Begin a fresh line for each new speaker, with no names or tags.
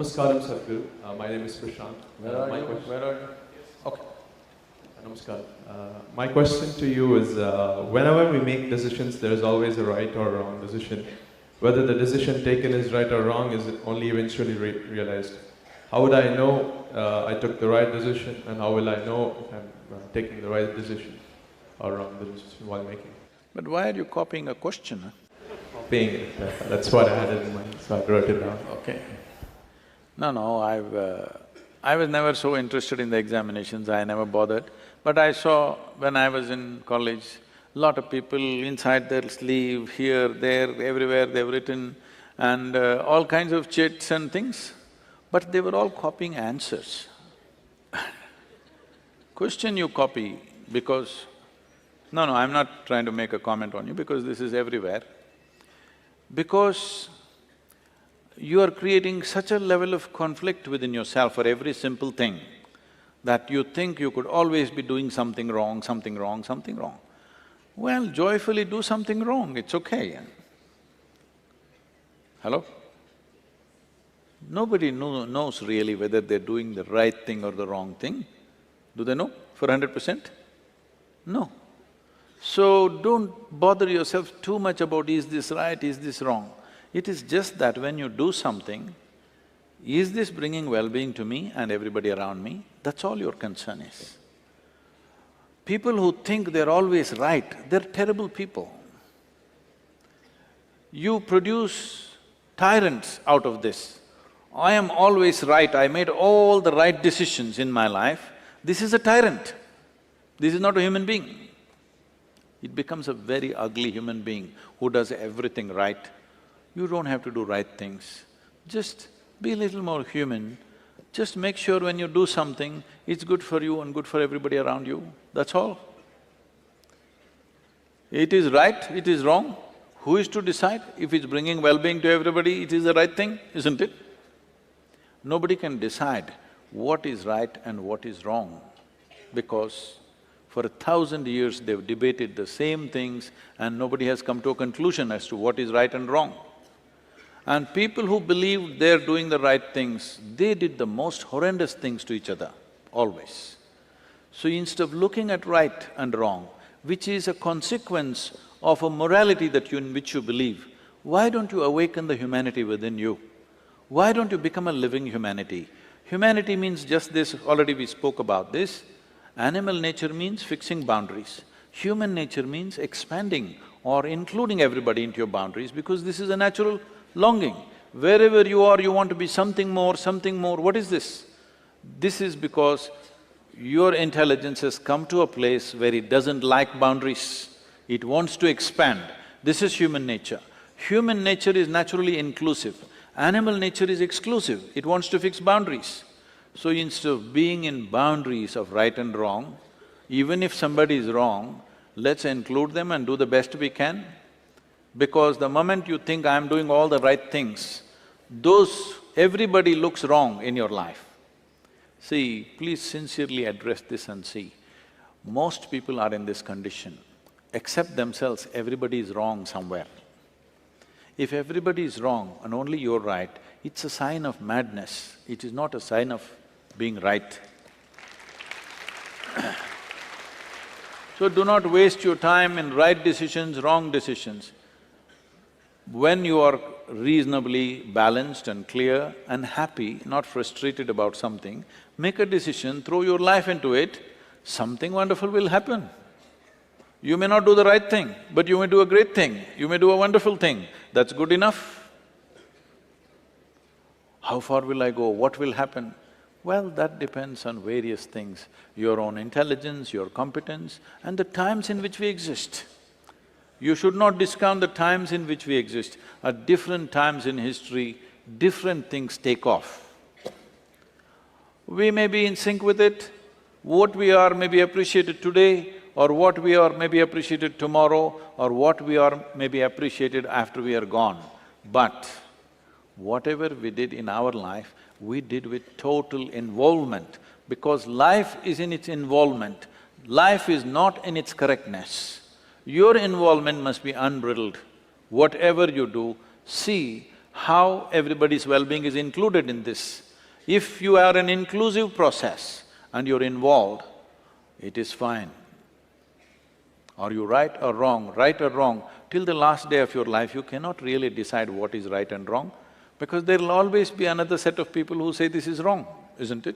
Namaskaram, Sadhguru. My name is Prashant.
Where are you? Where are you?
Okay. Namaskaram. My question to you is, whenever we make decisions, there is always a right or wrong decision. Whether the decision taken is right or wrong is only eventually realized. How would I know I took the right decision, and how will I know if I'm taking the right decision or wrong decision while making?
But why are you copying a question?
Copying it, that's what I had in mind, so I wrote it down.
Okay. No, I was never so interested in the examinations, I never bothered. But I saw when I was in college, lot of people inside their sleeve, here, there, everywhere they've written and all kinds of chits and things, but they were all copying answers. Question you copy because… No, I'm not trying to make a comment on you because this is everywhere. Because you are creating such a level of conflict within yourself for every simple thing that you think you could always be doing something wrong, something wrong, something wrong. Well, joyfully do something wrong, it's okay. Hello? Nobody knows really whether they're doing the right thing or the wrong thing. Do they know for 100%? No. So don't bother yourself too much about is this right, is this wrong. It is just that when you do something, is this bringing well-being to me and everybody around me? That's all your concern is. People who think they're always right, they're terrible people. You produce tyrants out of this. I am always right, I made all the right decisions in my life. This is a tyrant. This is not a human being. It becomes a very ugly human being who does everything right. You don't have to do right things. Just be a little more human. Just make sure when you do something, it's good for you and good for everybody around you, that's all. It is right, it is wrong, who is to decide? If it's bringing well-being to everybody, it is the right thing, isn't it? Nobody can decide what is right and what is wrong, because for 1,000 years they've debated the same things and nobody has come to a conclusion as to what is right and wrong. And people who believe they're doing the right things, they did the most horrendous things to each other, always. So instead of looking at right and wrong, which is a consequence of a morality in which you believe, why don't you awaken the humanity within you? Why don't you become a living humanity? Humanity means just this, already we spoke about this. Animal nature means fixing boundaries. Human nature means expanding or including everybody into your boundaries because this is a natural longing. Wherever you are, you want to be something more, something more. What is this? This is because your intelligence has come to a place where it doesn't like boundaries. It wants to expand. This is human nature. Human nature is naturally inclusive. Animal nature is exclusive. It wants to fix boundaries. So instead of being in boundaries of right and wrong, even if somebody is wrong, let's include them and do the best we can. Because the moment you think, I'm doing all the right things, everybody looks wrong in your life. See, please sincerely address this and see, most people are in this condition. Except themselves, everybody is wrong somewhere. If everybody is wrong and only you're right, it's a sign of madness, it is not a sign of being right. So do not waste your time in right decisions, wrong decisions. When you are reasonably balanced and clear and happy, not frustrated about something, make a decision, throw your life into it, something wonderful will happen. You may not do the right thing, but you may do a great thing, you may do a wonderful thing, that's good enough. How far will I go? What will happen? Well, that depends on various things, your own intelligence, your competence, and the times in which we exist. You should not discount the times in which we exist. At different times in history, different things take off. We may be in sync with it, what we are may be appreciated today, or what we are may be appreciated tomorrow, or what we are may be appreciated after we are gone. But whatever we did in our life, we did with total involvement, because life is in its involvement, life is not in its correctness. Your involvement must be unbridled. Whatever you do, see how everybody's well-being is included in this. If you are an inclusive process and you're involved, it is fine. Are you right or wrong? Right or wrong, till the last day of your life, you cannot really decide what is right and wrong, because there'll always be another set of people who say this is wrong, isn't it?